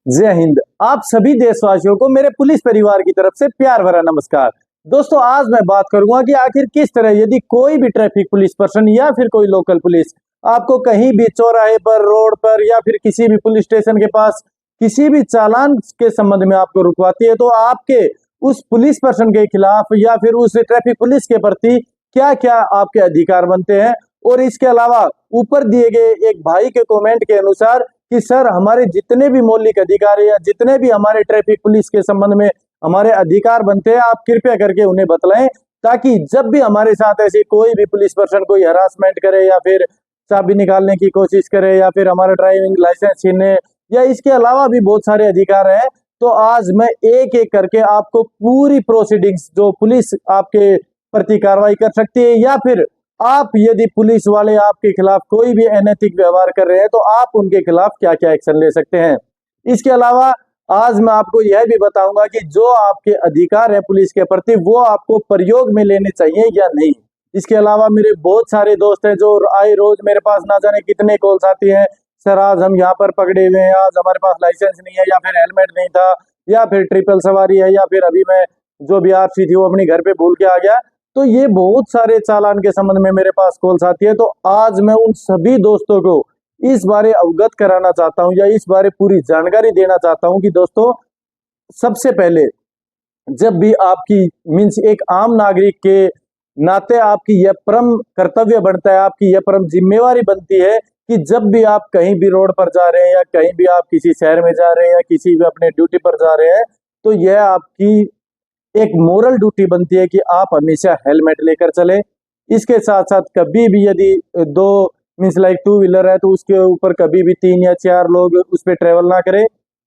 जय हिंद। आप सभी देशवासियों को मेरे पुलिस परिवार की तरफ से प्यार भरा नमस्कार। दोस्तों, आज मैं बात करूंगा कि आखिर किस तरह यदि कोई भी ट्रैफिक पुलिस पर्सन या फिर कोई लोकल पुलिस आपको कहीं भी चौराहे पर, रोड पर या फिर किसी भी पुलिस स्टेशन के पास किसी भी चालान के संबंध में आपको रुकवाती है, तो आपके उस पुलिस पर्सन के खिलाफ या फिर उस ट्रैफिक पुलिस के प्रति क्या क्या आपके अधिकार बनते हैं। और इसके अलावा ऊपर दिए गए एक भाई के कमेंट के अनुसार कि सर, हमारे जितने भी मौलिक अधिकार है या जितने भी हमारे ट्रैफिक पुलिस के संबंध में हमारे अधिकार बनते हैं, आप कृपया करके उन्हें बतलाएं, ताकि जब भी हमारे साथ ऐसी कोई भी पुलिस पर्सन कोई हरासमेंट करे या फिर चाबी निकालने की कोशिश करे या फिर हमारा ड्राइविंग लाइसेंस छीने या इसके अलावा भी बहुत सारे अधिकार हैं, तो आज मैं एक एक करके आपको पूरी प्रोसीडिंग्स जो पुलिस आपके प्रति कार्रवाई कर सकती है या फिर आप यदि पुलिस वाले आपके खिलाफ कोई भी अनैतिक व्यवहार कर रहे हैं तो आप उनके खिलाफ क्या क्या एक्शन ले सकते हैं। इसके अलावा आज मैं आपको यह भी बताऊंगा कि जो आपके अधिकार है पुलिस के प्रति वो आपको प्रयोग में लेने चाहिए या नहीं। इसके अलावा मेरे बहुत सारे दोस्त हैं जो आए रोज मेरे पास ना जाने कितने कॉल्स आती हैं, सर आज हम यहाँ पर पकड़े हुए हैं, आज हमारे पास लाइसेंस नहीं है या फिर हेलमेट नहीं था या फिर ट्रिपल सवारी है या फिर अभी मैं जो भी आरसी थी वो अपनी घर पे भूल के आ गया। तो ये बहुत सारे चालान के संबंध में मेरे पास कॉल्स आती है। तो आज मैं उन सभी दोस्तों को इस बारे अवगत कराना चाहता हूं या इस बारे पूरी जानकारी देना चाहता हूं कि दोस्तों, सबसे पहले जब भी आपकी मीन्स एक आम नागरिक के नाते आपकी यह परम कर्तव्य बनता है, आपकी यह परम जिम्मेवारी बनती है कि जब भी आप कहीं भी रोड पर जा रहे हैं या कहीं भी आप किसी शहर में जा रहे हैं या किसी भी अपने ड्यूटी पर जा रहे हैं, तो यह आपकी एक मोरल ड्यूटी बनती है कि आप हमेशा हेलमेट लेकर चले। इसके साथ साथ कभी भी यदि दो मीन्स लाइक टू व्हीलर है तो उसके ऊपर कभी भी 3 या 4 लोग उस पर ट्रेवल ना करें।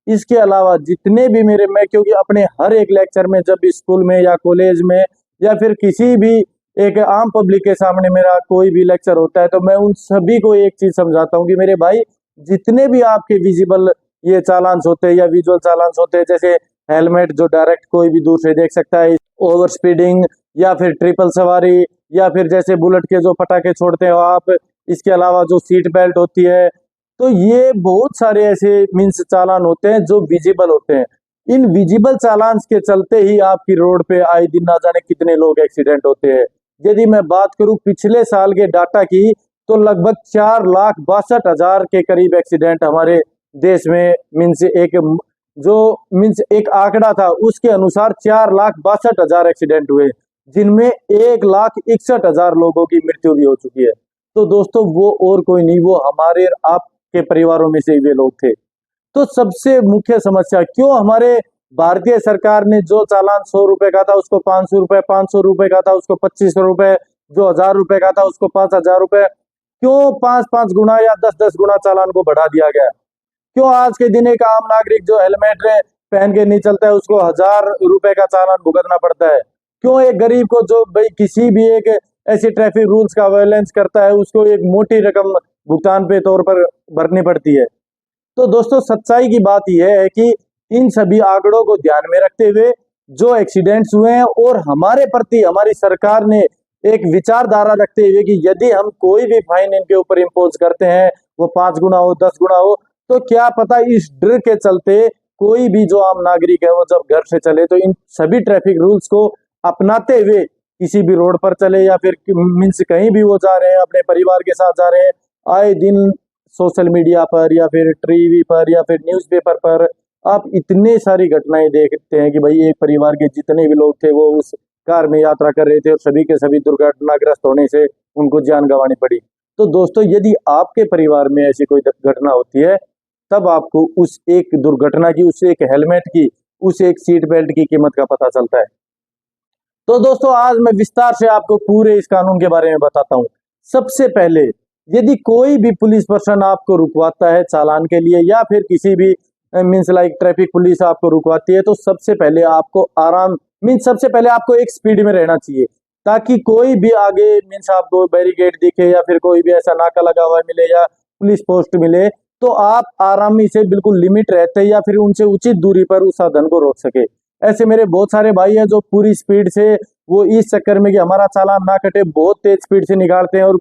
इसके अलावा जितने भी मैं क्योंकि अपने हर एक लेक्चर में जब भी स्कूल में या कॉलेज में या फिर किसी भी एक आम पब्लिक के सामने मेरा कोई भी लेक्चर होता है तो मैं उन सभी को एक चीज समझाता हूँ कि मेरे भाई, जितने भी आपके विजिबल ये चालान्स होते हैं या विजुअल चालान्स होते हैं, जैसे हेलमेट जो डायरेक्ट कोई भी दूर से देख सकता है, ओवर स्पीडिंग या फिर ट्रिपल सवारी या फिर जैसे बुलेट के जो पटाखे छोड़ते हो आप, इसके अलावा जो सीट बेल्ट होती है, तो ये बहुत सारे ऐसे मीन्स चालान होते हैं जो विजिबल होते हैं। इन विजिबल चालान के चलते ही आपकी रोड पे आए दिन ना जाने कितने लोग एक्सीडेंट होते हैं। यदि मैं बात करूं पिछले साल के डाटा की, तो लगभग 4,62,000 के करीब एक्सीडेंट हमारे देश में मीन्स एक आंकड़ा था उसके अनुसार 4,62,000 एक्सीडेंट हुए, जिनमें 1,61,000 लोगों की मृत्यु भी हो चुकी है। तो दोस्तों, वो और कोई नहीं, वो हमारे आपके परिवारों में से वे लोग थे। तो सबसे मुख्य समस्या क्यों हमारे भारतीय सरकार ने जो चालान 100 रुपए का था उसको 500 रुपए, 500 रुपए का था उसको 2500 रुपए, जो 1000 रुपए का था उसको 5,000 रुपए, क्यों 5-5 गुना या 10-10 गुना चालान को बढ़ा दिया गया? क्यों आज के दिन एक आम नागरिक जो हेलमेट पहन के नहीं चलता है उसको 1000 रुपए का चालान भुगतना पड़ता है? क्यों एक गरीब को जो भाई किसी भी एक ऐसे ट्रैफिक रूल्स का वायलेंस करता है उसको एक मोटी रकम भुगतान पे तौर पर भरनी पड़ती है? तो दोस्तों, सच्चाई की बात यह है कि इन सभी आंकड़ों को ध्यान में रखते हुए जो एक्सीडेंट्स हुए हैं और हमारे प्रति हमारी सरकार ने एक विचारधारा रखते हुए कि यदि हम कोई भी फाइन इनके ऊपर इम्पोज करते हैं, वो 5 गुना हो 10 गुना हो, तो क्या पता इस डर के चलते कोई भी जो आम नागरिक है वो जब घर से चले तो इन सभी ट्रैफिक रूल्स को अपनाते हुए किसी भी रोड पर चले या फिर मीन्स कहीं भी वो जा रहे हैं अपने परिवार के साथ जा रहे हैं, आए दिन सोशल मीडिया पर या फिर टीवी पर या फिर न्यूज़पेपर पर आप इतने सारी घटनाएं देखते हैं कि भाई एक परिवार के जितने भी लोग थे वो उस कार में यात्रा कर रहे थे और सभी के सभी दुर्घटनाग्रस्त होने से उनको जान गंवानी पड़ी। तो दोस्तों, यदि आपके परिवार में ऐसी कोई घटना होती है, तब आपको उस एक दुर्घटना की, उस एक हेलमेट की, उस एक सीट बेल्ट की कीमत का पता चलता है। तो दोस्तों, आज मैं विस्तार से आपको पूरे इस कानून के बारे में बताता हूँ। सबसे पहले, यदि कोई भी पुलिस पर्सन आपको रुकवाता है चालान के लिए या फिर किसी भी मीन्स लाइक ट्रैफिक पुलिस आपको रुकवाती है, तो सबसे पहले आपको सबसे पहले आपको एक स्पीड में रहना चाहिए, ताकि कोई भी आगे मीन्स आपको बैरिकेड दिखे या फिर कोई भी ऐसा नाका लगा हुआ मिले या पुलिस पोस्ट मिले, तो आप आरामी से बिल्कुल लिमिट रहते या फिर उनसे उचित दूरी पर उस साधन को रोक सके। ऐसे मेरे बहुत सारे भाई हैं जो पूरी स्पीड से वो इस चक्कर में कि हमारा चालान ना कटे बहुत तेज स्पीड से निकालते हैं और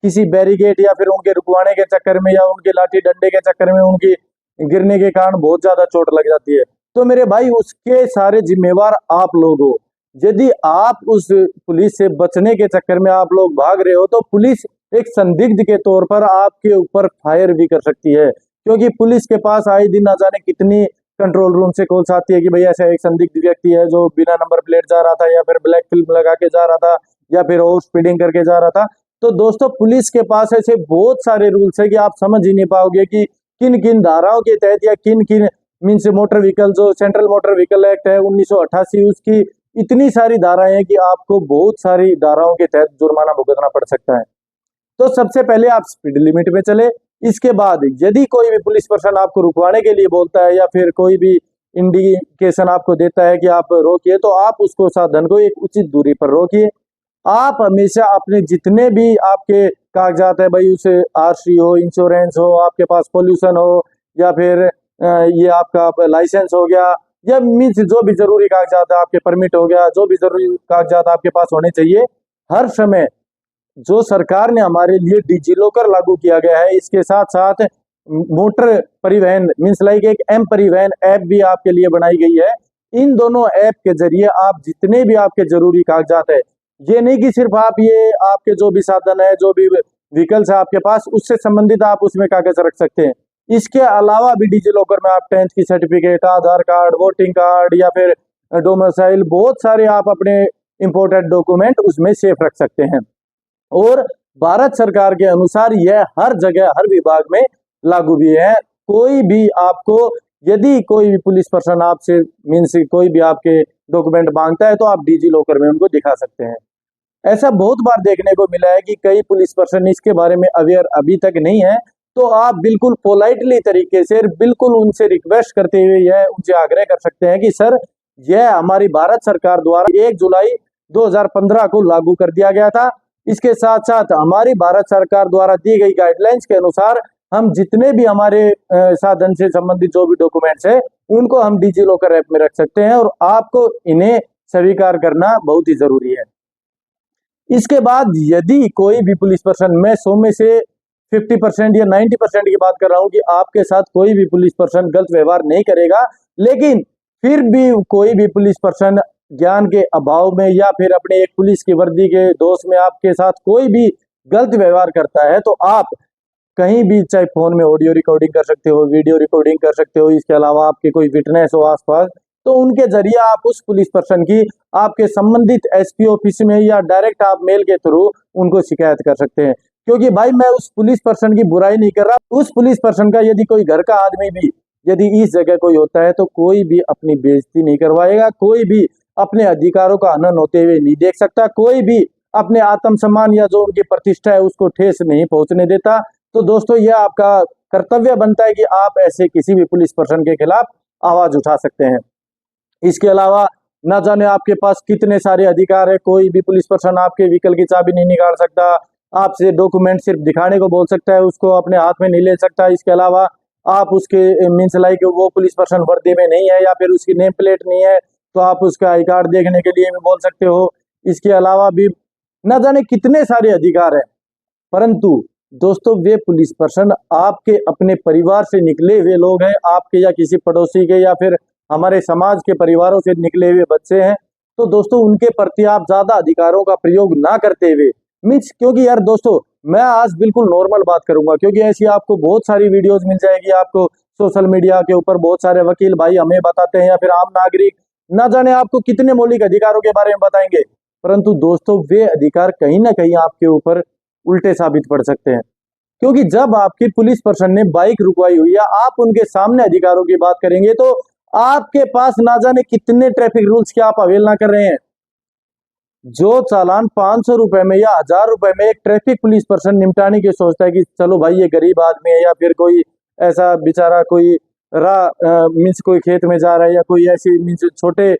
किसी बैरिकेड या फिर उनके रुकवाने के चक्कर में या उनके लाठी डंडे के चक्कर में उनकी गिरने के कारण बहुत ज्यादा चोट लग जाती है, तो मेरे भाई उसके सारे जिम्मेवार आप लोग हो। यदि आप उस पुलिस से बचने के चक्कर में आप लोग भाग रहे हो तो पुलिस एक संदिग्ध के तौर पर आपके ऊपर फायर भी कर सकती है, क्योंकि पुलिस के पास आए दिन ना जाने कितनी कंट्रोल रूम से कॉल्स आती है कि भाई ऐसा एक संदिग्ध व्यक्ति है जो बिना नंबर प्लेट जा रहा था, या फिर ब्लैक फिल्म लगा के जा रहा था, या फिर ओवर स्पीडिंग करके जा रहा था। तो दोस्तों पुलिस के पास ऐसे बहुत सारे रूल्स है कि आप समझ ही नहीं पाओगे कि किन किन धाराओं के तहत या किन किन मीन्स मोटर व्हीकल, जो सेंट्रल मोटर व्हीकल एक्ट है 1988, उसकी इतनी सारी धाराएं हैं कि आपको बहुत सारी धाराओं के तहत जुर्माना भुगतना पड़ सकता है। तो सबसे पहले आप स्पीड लिमिट में चले। इसके बाद यदि कोई भी पुलिस पर्सन आपको रुकवाने के लिए बोलता है या फिर कोई भी इंडिकेशन आपको देता है कि आप रोकिए, तो आप उसको साधन को एक उचित दूरी पर रोकिए। आप हमेशा अपने जितने भी आपके कागजात है भाई, उसे आरसी हो, इंश्योरेंस हो, आपके पास पोल्यूशन हो, या फिर ये आपका लाइसेंस हो गया, या मीन्स जो भी जरूरी कागजात है, आपके परमिट हो गया, जो भी जरूरी कागजात आपके पास होने चाहिए। हर समय जो सरकार ने हमारे लिए डिजी लॉकर लागू किया गया है, इसके साथ साथ मोटर परिवहन मीन्स लाइक एक एम परिवहन ऐप भी आपके लिए बनाई गई है। इन दोनों ऐप के जरिए आप जितने भी आपके जरूरी कागजात है, ये नहीं कि सिर्फ आप ये आपके जो भी साधन है, जो भी व्हीकल्स है आपके पास, उससे संबंधित आप उसमें कागज रख सकते हैं। इसके अलावा भी डिजी लॉकर में आप 10th की सर्टिफिकेट, आधार कार्ड, वोटिंग कार्ड, या फिर डोमिसाइल, बहुत सारे आप अपने इंपोर्टेंट डॉक्यूमेंट उसमें सेफ रख सकते हैं। और भारत सरकार के अनुसार यह हर जगह हर विभाग में लागू भी है। कोई भी आपको यदि कोई भी पुलिस पर्सन आपसे मीन्स कोई भी आपके डॉक्यूमेंट मांगता है तो आप डिजी लॉकर में उनको दिखा सकते हैं। ऐसा बहुत बार देखने को मिला है कि कई पुलिस पर्सन इसके बारे में अवेयर अभी तक नहीं है, तो आप बिल्कुल पोलाइटली तरीके से बिल्कुल उनसे रिक्वेस्ट करते हुए यह उनसे आग्रह कर सकते हैं कि सर, यह हमारी भारत सरकार द्वारा 1 जुलाई 2015 को लागू कर दिया गया था। इसके साथ साथ हमारी भारत सरकार द्वारा दी गई गाइडलाइंस के अनुसार हम जितने भी हमारे साधन से संबंधित जो भी डॉक्यूमेंट्स है उनको हम डिजी लॉकर ऐप में रख सकते हैं, और आपको इन्हें स्वीकार करना बहुत ही जरूरी है। इसके बाद यदि कोई भी पुलिस पर्सन, मैं 100 में से 50% या 90% की बात कर रहा हूं कि आपके साथ कोई भी पुलिस पर्सन गलत व्यवहार नहीं करेगा, लेकिन फिर भी कोई भी पुलिस पर्सन ज्ञान के अभाव में या फिर अपने एक पुलिस की वर्दी के दोष में आपके साथ कोई भी गलत व्यवहार करता है, तो आप कहीं भी चाहे फोन में ऑडियो रिकॉर्डिंग कर सकते हो, वीडियो रिकॉर्डिंग कर सकते हो। इसके अलावा आपके कोई विटनेस हो आसपास, तो उनके जरिए आप उस पुलिस पर्सन की आपके संबंधित एसपी ऑफिस में या डायरेक्ट आप मेल के थ्रू उनको शिकायत कर सकते हैं। क्योंकि भाई मैं उस पुलिस पर्सन की बुराई नहीं कर रहा, उस पुलिस पर्सन का यदि कोई घर का आदमी भी यदि इस जगह कोई होता है तो कोई भी अपनी बेइज्जती नहीं करवाएगा, कोई भी अपने अधिकारों का हनन होते हुए नहीं देख सकता, कोई भी अपने आत्मसम्मान या जो उनकी प्रतिष्ठा है उसको ठेस नहीं पहुंचने देता। तो दोस्तों यह आपका कर्तव्य बनता है कि आप ऐसे किसी भी पुलिस पर्सन के खिलाफ आवाज उठा सकते हैं। इसके अलावा ना जाने आपके पास कितने सारे अधिकार है, कोई भी पुलिस पर्सन आपके व्हीकल की चाबी नहीं निकाल सकता, आपसे डॉक्यूमेंट सिर्फ दिखाने को बोल सकता है, उसको अपने हाथ में नहीं ले सकता। इसके अलावा आप उसके मीन्स लाइक वो पुलिस पर्सन वर्दी में नहीं है या फिर उसकी नेम प्लेट नहीं है, तो आप उसका आई कार्ड देखने के लिए भी बोल सकते हो। इसके अलावा भी न जाने कितने सारे अधिकार हैं, परंतु दोस्तों वे पुलिस पर्सन आपके अपने परिवार से निकले हुए लोग हैं, आपके या किसी पड़ोसी के या फिर हमारे समाज के परिवारों से निकले हुए बच्चे हैं। तो दोस्तों उनके प्रति आप ज्यादा अधिकारों का प्रयोग ना करते हुए मीन्स, क्योंकि यार दोस्तों मैं आज बिल्कुल नॉर्मल बात करूंगा, क्योंकि ऐसी आपको बहुत सारी वीडियोस मिल जाएगी, आपको सोशल मीडिया के ऊपर बहुत सारे वकील भाई हमें बताते हैं या फिर आम नागरिक ना जाने आपको कितने मौलिक अधिकारों के बारे में बताएंगे, परंतु दोस्तों वे अधिकार कहीं ना कहीं आपके ऊपर उल्टे साबित पड़ सकते हैं। क्योंकि जब आपकी पुलिस पर्सन ने बाइक रुकवाई हुई है, आप उनके सामने अधिकारों की बात करेंगे तो आपके पास ना जाने कितने ट्रैफिक रूल्स की आप अवहेलना कर रहे हैं। जो चालान 500 रुपए में या 1000 रुपए में एक ट्रैफिक पुलिस पर्सन निपटाने की सोचता है कि चलो भाई ये गरीब आदमी है या फिर कोई ऐसा बेचारा कोई मीन्स कोई खेत में जा रहा है या कोई ऐसी मीन्स छोटे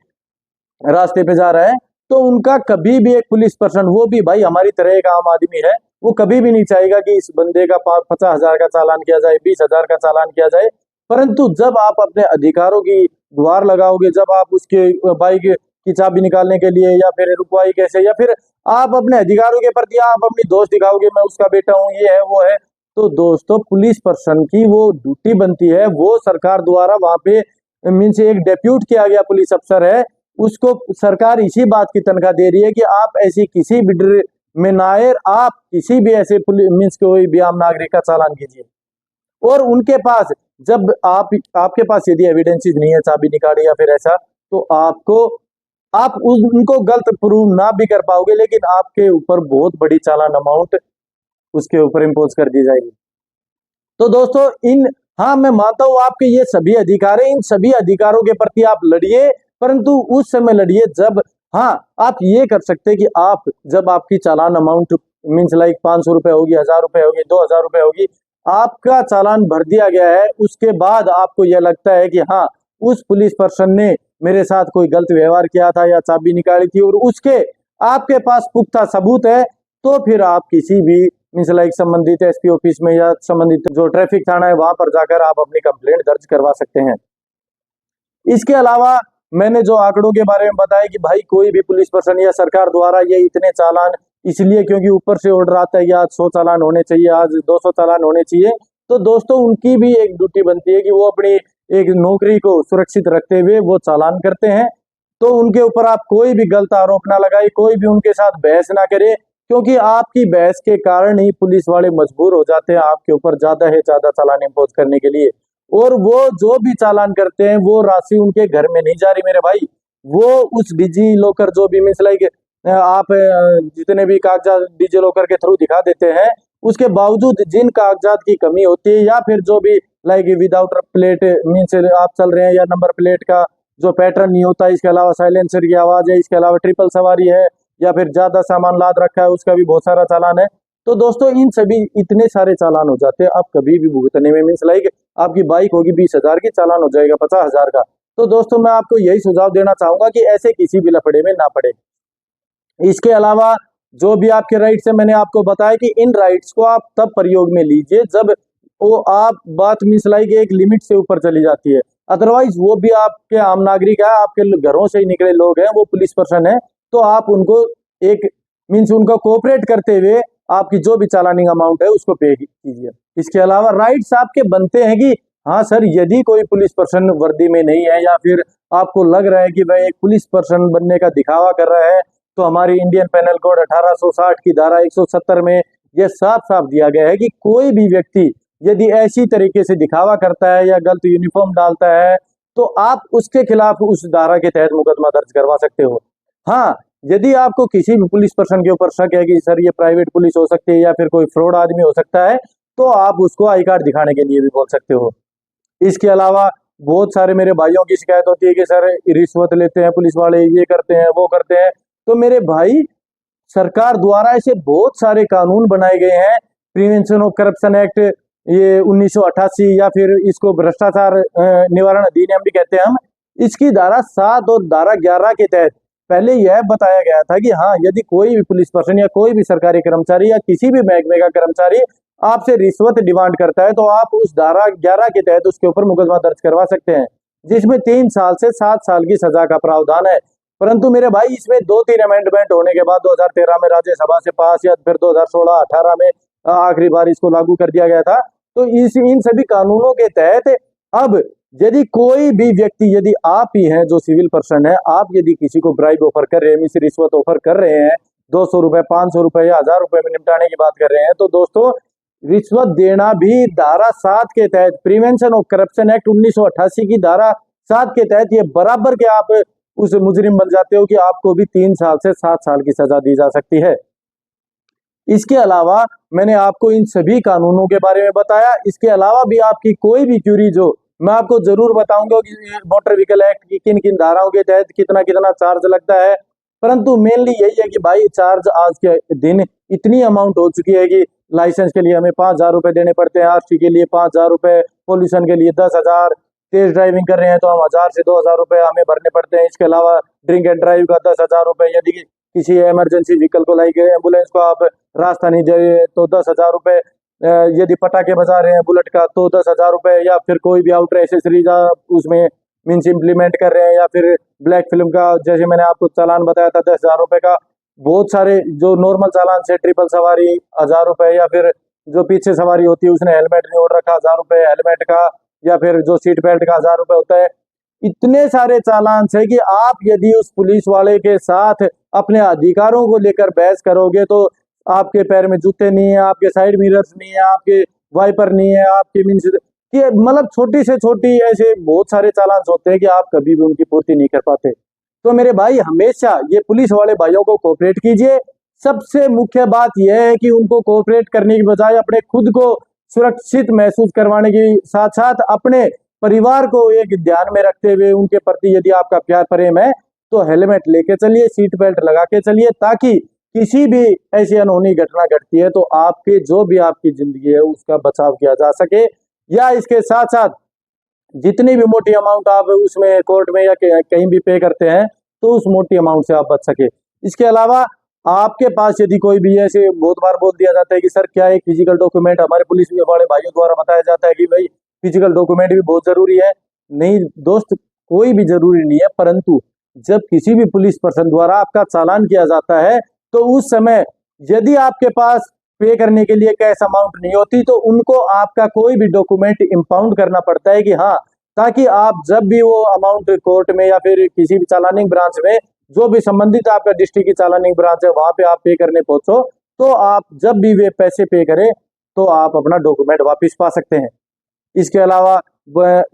रास्ते पे जा रहा है, तो उनका कभी भी एक पुलिस पर्सन, वो भी भाई हमारी तरह एक आम आदमी है, वो कभी भी नहीं चाहेगा कि इस बंदे का 50,000 का चालान किया जाए, 20,000 का चालान किया जाए। परंतु जब आप अपने अधिकारों की गुहार लगाओगे, जब आप उसके बाइक की चाबी निकालने के लिए या फिर रुकवाई कैसे, या फिर आप अपने अधिकारों के प्रति आप अपनी दोस्त दिखाओगे, मैं उसका बेटा हूँ, ये है वो है, तो दोस्तों पुलिस पर्सन की वो ड्यूटी बनती है, वो सरकार द्वारा वहां पे मीन्स एक डेप्यूट किया गया पुलिस अफसर है, उसको सरकार इसी बात की तनख्वाह दे रही है कि आप ऐसी किसी भी में ना आए, आप किसी भी ऐसे मीन्स कोई भी आम नागरिक का चालान कीजिए। और उनके पास जब आपके पास यदि एविडेंसेस नहीं है, चाबी निकाली या फिर ऐसा, तो आप उनको गलत प्रूव ना भी कर पाओगे, लेकिन आपके ऊपर बहुत बड़ी चालान अमाउंट उसके ऊपर इम्पोज कर दी जाएगी। तो दोस्तों हाँ मैं मानता हूं आपके ये सभी अधिकार है, इन सभी अधिकारों के प्रति आप लड़िए, परंतु उस समय लड़िए जब हाँ आप ये कर सकते हैं कि आप जब आपकी चालान अमाउंट मीन्स लाइक 500 रुपए होगी, 1000 रुपए होगी, 2000 रुपए होगी, आपका चालान भर दिया गया है, उसके बाद आपको यह लगता है कि हाँ उस पुलिस पर्सन ने मेरे साथ कोई गलत व्यवहार किया था या चाबी निकाली थी और उसके आपके पास पुख्ता सबूत है, तो फिर आप किसी भी मीन्स लाइक संबंधित एसपी ऑफिस में या संबंधित जो ट्रैफिक थाना है वहां पर जाकर आप अपनी कंप्लेंट दर्ज करवा सकते हैं। इसके अलावा मैंने जो आंकड़ों के बारे में बताया कि भाई कोई भी पुलिस पर्सन या सरकार द्वारा ये इतने चालान इसलिए क्योंकि ऊपर से ऑर्डर आता है कि आज 100 चालान होने चाहिए, आज 200 चालान होने चाहिए, तो दोस्तों उनकी भी एक ड्यूटी बनती है कि वो अपनी एक नौकरी को सुरक्षित रखते हुए वो चालान करते हैं। तो उनके ऊपर आप कोई भी गलत आरोप ना लगाए, कोई भी उनके साथ बहस ना करे, क्योंकि आपकी बहस के कारण ही पुलिस वाले मजबूर हो जाते हैं आपके ऊपर ज्यादा से ज्यादा चालान इम्पोज करने के लिए। और वो जो भी चालान करते हैं वो राशि उनके घर में नहीं जा रही मेरे भाई, वो उस डिजी लॉकर जो भी मीन्स लाइक आप जितने भी कागजात डिजी लॉकर के थ्रू दिखा देते हैं, उसके बावजूद जिन कागजात की कमी होती है या फिर जो भी लाइक विदाउट प्लेट मीन्स आप चल रहे हैं या नंबर प्लेट का जो पैटर्न नहीं होता, इसके अलावा साइलेंसर की आवाज है, इसके अलावा ट्रिपल सवारी है या फिर ज्यादा सामान लाद रखा है, उसका भी बहुत सारा चालान है। तो दोस्तों इन सभी इतने सारे चालान हो जाते हैं, आप कभी भी भुगतने में मीन्स लाइक आपकी बाइक होगी 20,000 की, चालान हो जाएगा 50,000 का। तो दोस्तों मैं आपको यही सुझाव देना चाहूंगा कि ऐसे किसी भी लफड़े में ना पड़े। इसके अलावा जो भी आपके राइट्स है मैंने आपको बताया कि इन राइट्स को आप तब प्रयोग में लीजिए जब वो आप बात मीन्स लाइक एक लिमिट से ऊपर चली जाती है, अदरवाइज वो भी आपके आम नागरिक है, आपके घरों से ही निकले लोग हैं, वो पुलिस पर्सन है, तो आप उनको एक मीन्स उनको कोऑपरेट करते हुए आपकी जो भी चालानिंग अमाउंट है उसको पे कीजिए। इसके अलावा राइट्स आपके बनते हैं कि हाँ सर यदि कोई पुलिस पर्सन वर्दी में नहीं है या फिर आपको लग रहा है कि वह एक पुलिस पर्सन बनने का दिखावा कर रहा है, तो हमारी इंडियन पेनल कोड 1860 की धारा 170 में यह साफ साफ दिया गया है कि कोई भी व्यक्ति यदि ऐसी तरीके से दिखावा करता है या गलत यूनिफॉर्म डालता है तो आप उसके खिलाफ उस धारा के तहत मुकदमा दर्ज करवा सकते हो। हाँ यदि आपको किसी भी पुलिस पर्सन के ऊपर शक है कि सर ये प्राइवेट पुलिस हो सकती है या फिर कोई फ्रॉड आदमी हो सकता है, तो आप उसको आई कार्ड दिखाने के लिए भी बोल सकते हो। इसके अलावा बहुत सारे मेरे भाइयों की शिकायत होती है कि सर रिश्वत लेते हैं पुलिस वाले, ये करते हैं वो करते हैं, तो मेरे भाई सरकार द्वारा ऐसे बहुत सारे कानून बनाए गए हैं, प्रिवेंशन ऑफ करप्शन एक्ट ये 1988 या फिर इसको भ्रष्टाचार निवारण अधिनियम भी कहते हैं हम, इसकी धारा 7 और धारा 11 के तहत पहले यह बताया गया था कि हाँ यदि कोई भी पुलिस पर्सन या कोई भी सरकारी कर्मचारी या किसी भी महकमे का कर्मचारी आपसे रिश्वत डिमांड करता है तो आप उस धारा 11 के तहत उसके ऊपर मुकदमा दर्ज करवा सकते हैं, जिसमें 3 साल से 7 साल की सजा का प्रावधान है। परंतु मेरे भाई इसमें 2-3 अमेंडमेंट होने के बाद 2013 में राज्यसभा से पास या फिर 2016-18 में आखिरी बार इसको लागू कर दिया गया था। तो इन सभी कानूनों के तहत अब यदि कोई भी व्यक्ति, यदि आप ही हैं जो सिविल पर्सन है, आप यदि किसी को ब्राइब ऑफर कर रहे हैं, मिस रिश्वत ऑफर कर रहे हैं, 200 रुपए 500 रुपए या 1000 रुपए में निपटाने की बात कर रहे हैं, तो दोस्तों रिश्वत देना भी धारा 7 के तहत प्रिवेंशन ऑफ करप्शन एक्ट 1988 की धारा 7 के तहत ये बराबर के आप उस मुजरिम बन जाते हो कि आपको भी 3 साल से 7 साल की सजा दी जा सकती है। इसके अलावा मैंने आपको इन सभी कानूनों के बारे में बताया। इसके अलावा भी आपकी कोई भी क्यूरी जो मैं आपको जरूर बताऊंगा कि मोटर व्हीकल एक्ट की किन किन धाराओं के तहत कितना कितना चार्ज लगता है, परंतु मेनली यही है कि भाई चार्ज आज के दिन इतनी अमाउंट हो चुकी है कि लाइसेंस के लिए हमें 5,000 रुपए देने पड़ते हैं, आरसी के लिए 5,000 रुपए, पोल्यूशन के लिए 10,000, तेज ड्राइविंग कर रहे हैं तो हम 1,000 से 2,000 रुपए हमें भरने पड़ते हैं। इसके अलावा ड्रिंक एंड ड्राइव का 10,000 रुपए, यदि किसी इमरजेंसी व्हीकल को लाइक एम्बुलेंस को आप रास्ता नहीं दे रहे तो 10,000 रुपए, यदि पटाखे बजा रहे हैं बुलेट का तो 10,000 रुपए, या फिर कोई भी आउटर एसेसरीज आप उसमें मीन्स इम्प्लीमेंट कर रहे हैं, या फिर ब्लैक फिल्म का जैसे मैंने आपको चालान बताया था 10,000 रुपए का। बहुत सारे जो नॉर्मल चालान से ट्रिपल सवारी 1,000 रुपए, या फिर जो पीछे सवारी होती है उसने हेलमेट नहीं ओढ़ रखा, 1000 रुपए हेलमेट का, या फिर जो सीट बेल्ट का 1000 रुपए होता है। इतने सारे चालान है कि आप यदि उस पुलिस वाले के साथ अपने अधिकारों को लेकर बहस करोगे तो आपके पैर में जूते नहीं है, आपके साइड मिरर्स नहीं है, आपके वाइपर नहीं है, आपके मीन्स कि मतलब छोटी से छोटी ऐसे बहुत सारे चालान होते हैं कि आप कभी भी उनकी पूर्ति नहीं कर पाते। तो मेरे भाई हमेशा ये पुलिस वाले भाइयों को कोऑपरेट कीजिए। सबसे मुख्य बात यह है कि उनको कोऑपरेट करने की बजाय अपने खुद को सुरक्षित महसूस करवाने के साथ साथ अपने परिवार को एक ध्यान में रखते हुए उनके प्रति यदि आपका प्यार प्रेम है तो हेलमेट लेके चलिए, सीट बेल्ट लगा के चलिए, ताकि किसी भी ऐसी अनहोनी घटना घटती है तो आपके जो भी आपकी जिंदगी है उसका बचाव किया जा सके। या इसके साथ साथ जितनी भी मोटी अमाउंट आप उसमें कोर्ट में या कहीं भी पे करते हैं तो उस मोटी अमाउंट से आप बच सके। इसके अलावा आपके पास यदि कोई भी ऐसे बहुत बार बोल दिया जाता है कि सर क्या एक फिजिकल डॉक्यूमेंट, हमारे पुलिस वाले भाइयों द्वारा बताया जाता है कि भाई फिजिकल डॉक्यूमेंट भी बहुत जरूरी है। नहीं दोस्त, कोई भी जरूरी नहीं है, परंतु जब किसी भी पुलिस पर्सन द्वारा आपका चालान किया जाता है तो उस समय यदि आपके पास पे करने के लिए कैश अमाउंट नहीं होती तो उनको आपका कोई भी डॉक्यूमेंट इंपाउंड करना पड़ता है कि हाँ, ताकि आप जब भी वो अमाउंट कोर्ट में या फिर किसी भी चालानिंग ब्रांच में जो भी संबंधित आपका डिस्ट्रिक्ट की चालानिंग ब्रांच है वहां पे आप पे करने पहुंचो तो आप जब भी वे पैसे पे करें तो आप अपना डॉक्यूमेंट वापस पा सकते हैं। इसके अलावा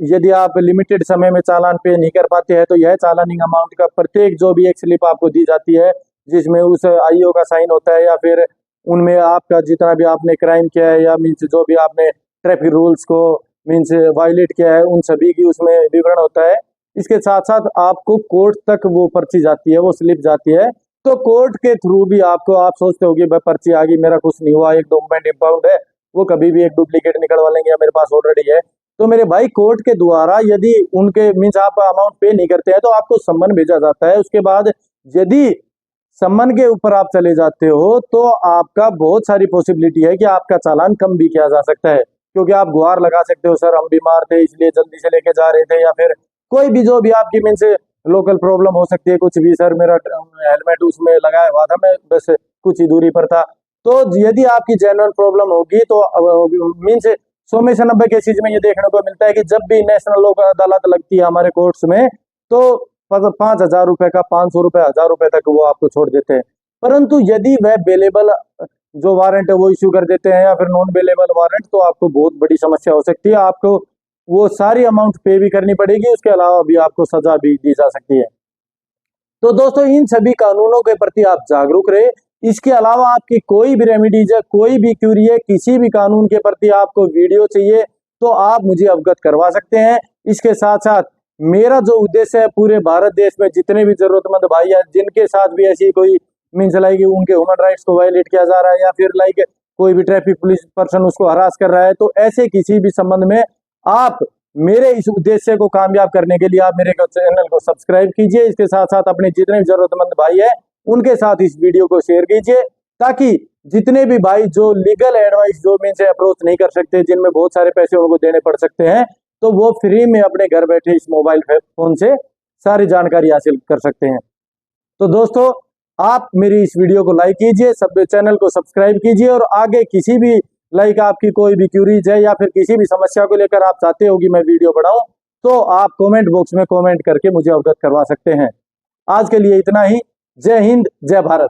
यदि आप लिमिटेड समय में चालान पे नहीं कर पाते हैं तो यह चालानिंग अमाउंट का प्रत्येक जो भी एक स्लिप आपको दी जाती है जिसमें उस आईओ का साइन होता है या फिर उनमें आपका जितना भी आपने क्राइम किया है या मीन्स जो भी आपने ट्रैफिक रूल्स को मीन्स वायलेट किया है उन सभी की उसमें विवरण होता है। इसके साथ साथ आपको कोर्ट तक वो पर्ची जाती है, वो स्लिप जाती है, तो कोर्ट के थ्रू भी आपको, आप सोचते हो कि भाई पर्ची आ गई, मेरा कुछ नहीं हुआ, एक डॉक्यूमेंट इंपाउंड है, वो कभी भी एक डुप्लीकेट निकलवा लेंगे या मेरे पास ऑलरेडी है। तो मेरे भाई कोर्ट के द्वारा यदि उनके मीन्स आप अमाउंट पे नहीं करते हैं तो आपको सम्मन भेजा जाता है। उसके बाद यदि सम्मन के ऊपर आप चले जाते हो तो आपका बहुत सारी पॉसिबिलिटी है कि आपका चालान कम भी किया जा सकता है, क्योंकि आप गुहार लगा सकते हो सर हम बीमार थे इसलिए जल्दी से लेके जा रहे थे, या फिर कोई भी जो भी आपकी मीन्स लोकल प्रॉब्लम हो सकती है, कुछ भी सर मेरा हेलमेट उसमें लगाया हुआ था, मैं बस कुछ ही दूरी पर था। तो यदि आपकी जेन्युइन प्रॉब्लम होगी तो मीन्स 100 में से 90 केसेज में ये देखने को मिलता है कि जब भी नेशनल लोक अदालत लगती है हमारे कोर्ट्स में तो 5,000 रुपए का 500 रुपए 1,000 रुपए तक वो आपको छोड़ देते हैं। परंतु यदि वह बेलेबल जो वारंट है वो इश्यू कर देते हैं या फिर नॉन बेलेबल वारंट तो आपको बहुत बड़ी समस्या हो सकती है, आपको वो सारी अमाउंट पे भी करनी पड़ेगी, उसके अलावा भी आपको सजा भी दी जा सकती है। तो दोस्तों इन सभी कानूनों के प्रति आप जागरूक रहे। इसके अलावा आपकी कोई भी रेमेडीज है, कोई भी क्यूरी है, किसी भी कानून के प्रति आपको वीडियो चाहिए तो आप मुझे अवगत करवा सकते हैं। इसके साथ साथ मेरा जो उद्देश्य है पूरे भारत देश में जितने भी जरूरतमंद भाई हैं जिनके साथ भी ऐसी कोई मीन्स लाइक उनके ह्यूमन राइट्स को वायलेट किया जा रहा है या फिर लाइक कोई भी ट्रैफिक पुलिस पर्सन उसको हरास कर रहा है, तो ऐसे किसी भी संबंध में आप मेरे इस उद्देश्य को कामयाब करने के लिए आप मेरे चैनल को सब्सक्राइब कीजिए। इसके साथ साथ अपने जितने भी जरूरतमंद भाई है उनके साथ इस वीडियो को शेयर कीजिए, ताकि जितने भी भाई जो लीगल एडवाइस जो में से अप्रोच नहीं कर सकते, जिनमें बहुत सारे पैसे उनको देने पड़ सकते हैं, तो वो फ्री में अपने घर बैठे इस मोबाइल फोन से सारी जानकारी हासिल कर सकते हैं। तो दोस्तों आप मेरी इस वीडियो को लाइक कीजिए, सब चैनल को सब्सक्राइब कीजिए, और आगे किसी भी लाइक आपकी कोई भी क्यूरीज है या फिर किसी भी समस्या को लेकर आप चाहते हो कि मैं वीडियो बनाऊं तो आप कमेंट बॉक्स में कमेंट करके मुझे अवगत करवा सकते हैं। आज के लिए इतना ही। जय हिंद, जय भारत।